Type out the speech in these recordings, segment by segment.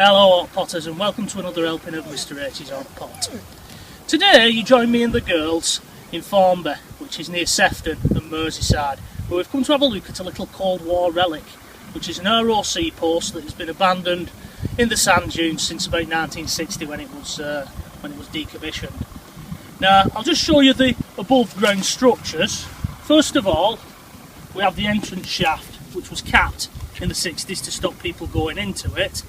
Hello Hot Potters and welcome to another helping of Mr H's Hot Pot. Today you join me and the girls in Formby, which is near Sefton and Merseyside, where we've come to have a look at a little Cold War relic, which is an ROC post that has been abandoned in the sand dunes since about 1960 when it was decommissioned. Now I'll just show you the above ground structures. First of all, we have the entrance shaft, which was capped in the 60s to stop people going into it.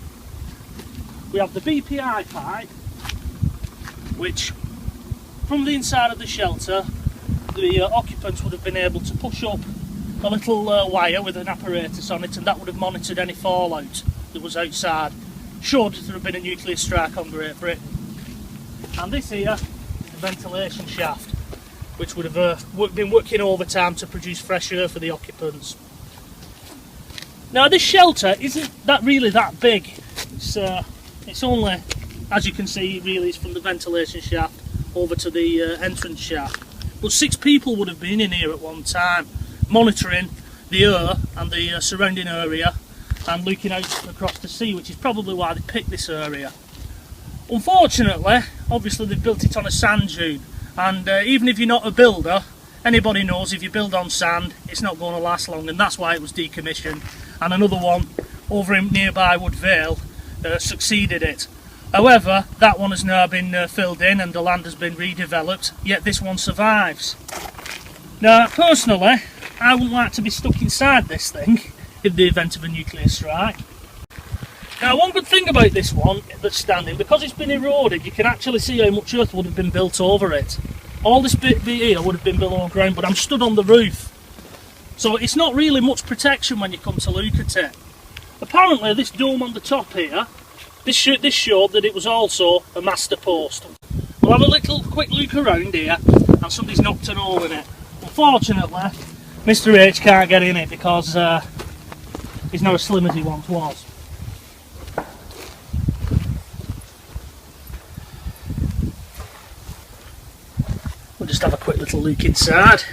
We have the BPI pipe, which from the inside of the shelter the occupants would have been able to push up a little wire with an apparatus on it, and that would have monitored any fallout that was outside should there have been a nuclear strike on Great Britain. And this here is the ventilation shaft, which would have been working overtime to produce fresh air for the occupants. Now this shelter isn't really that big. It's only, as you can see, really is from the ventilation shaft over to the entrance shaft. But 6 people would have been in here at one time, monitoring the air and the surrounding area and looking out across the sea, which is probably why they picked this area. Unfortunately, obviously they've built it on a sand dune, and even if you're not a builder, anybody knows if you build on sand, it's not going to last long, and that's why it was decommissioned. And another one over in nearby Wood Vale succeeded it. However, that one has now been filled in and the land has been redeveloped, yet this one survives. Now personally, I wouldn't like to be stuck inside this thing in the event of a nuclear strike. Now one good thing about this one that's standing, because it's been eroded, you can actually see how much earth would have been built over it. All this bit here would have been below ground, but I'm stood on the roof, so it's not really much protection when you come to look at it. Apparently this dome on the top here, this showed that it was also a master post. We'll have a quick look around here, and somebody's knocked a hole in it. Unfortunately, Mr H can't get in it because he's not as slim as he once was. We'll just have a quick little look inside.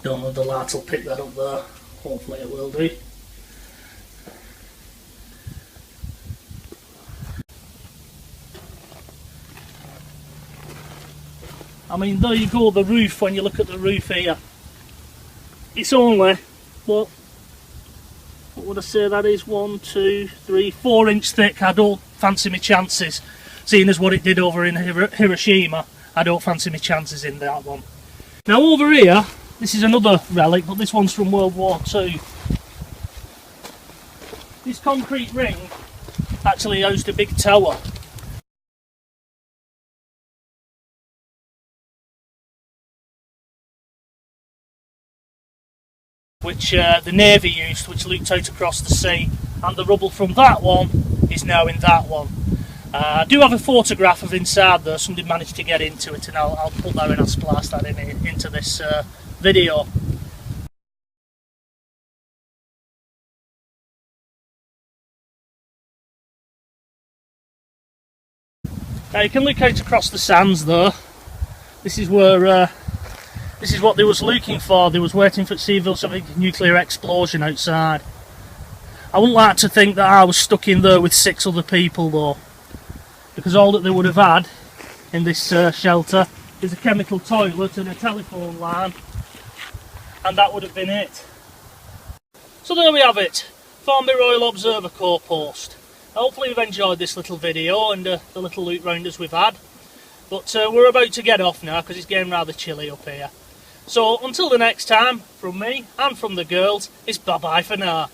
Don't know if the lights will pick that up there. Hopefully it will do. I mean, there you go, the roof. When you look at the roof here, it's only, what would I say that is, 1, 2, 3, 4 inch thick. I don't fancy my chances, seeing as what it did over in Hiroshima. I don't fancy my chances in that one. Now over here, this is another relic, but this one's from World War II. This concrete ring actually housed a big tower, which the Navy used, which looked out across the sea, and the rubble from that one is now in that one. I do have a photograph of inside there. Somebody managed to get into it, and I'll put that in, I'll splice that into this video. Now you can look out across the sands there. This is where this is what they was looking for. They was waiting for a nuclear explosion outside. I wouldn't like to think that I was stuck in there with 6 other people though, because all that they would have had in this shelter is a chemical toilet and a telephone line, and that would have been it. So there we have it, Formby Royal Observer Corp post. Hopefully you've enjoyed this little video and the little loot rounders we've had, but we're about to get off now because it's getting rather chilly up here. So until the next time, from me and from the girls, it's bye bye for now.